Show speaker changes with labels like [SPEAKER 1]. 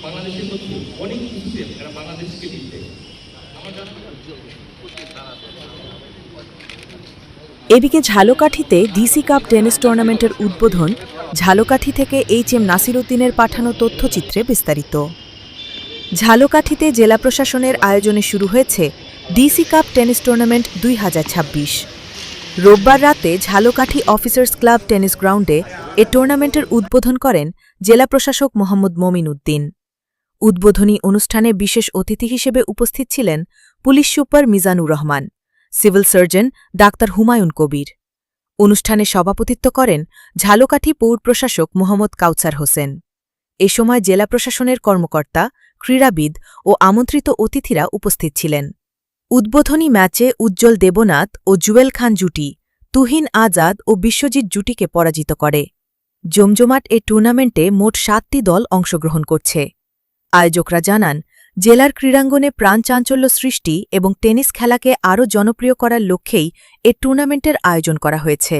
[SPEAKER 1] বাংলাদেশের মধ্যে অনেক কিছুতে এরা বাংলাদেশকে দিতে আমার জানা
[SPEAKER 2] এদিকে ঝালকাঠিতে ডিসি কাপ টেনিস টুর্নামেন্টের উদ্বোধন ঝালকাঠি থেকে এইচ.এম. নাসির উদ্দিনের পাঠানো তথ্যচিত্রে বিস্তারিত। ঝালকাঠিতে জেলা প্রশাসনের আয়োজনে শুরু হয়েছে ডিসি কাপ টেনিস টুর্নামেন্ট 2026। রোববার রাতে ঝালকাঠি অফিসার্স ক্লাব টেনিস গ্রাউন্ডে এ টুর্নামেন্টের উদ্বোধন করেন জেলা প্রশাসক মোহাম্মদ মমিন উদ্দিন। উদ্বোধনী অনুষ্ঠানে বিশেষ অতিথি হিসেবে উপস্থিত ছিলেন police super Mizanur Rahman, civil surgeon doctor Humayun Kabir. অনুষ্ঠানে সভাপতিত্ব করেন ঝালকাঠি পৌর প্রশাসক মোহাম্মদ কাউসার হোসেন। এ সময় জেলা প্রশাসনের কর্মকর্তা, ক্রীড়াবিদ ও আমন্ত্রিত অতিথিরা উপস্থিত ছিলেন। উদ্বোধনী ম্যাচে উজ্জ্বল দেবনাথ ও জুয়েল খান জুটি তুহিন আজাদ ও বিশ্বজিৎ জুটিকে পরাজিত করে। জমজমাট এ টুর্নামেন্টে মোট ৭টি দল অংশগ্রহণ করছে। আয়োজকরা জানান, জেলার ক্রীড়াঙ্গনে প্রাণচাঞ্চল্য সৃষ্টি এবং টেনিস খেলাকে আরও জনপ্রিয় করার লক্ষ্যেই এ টুর্নামেন্টের আয়োজন করা হয়েছে।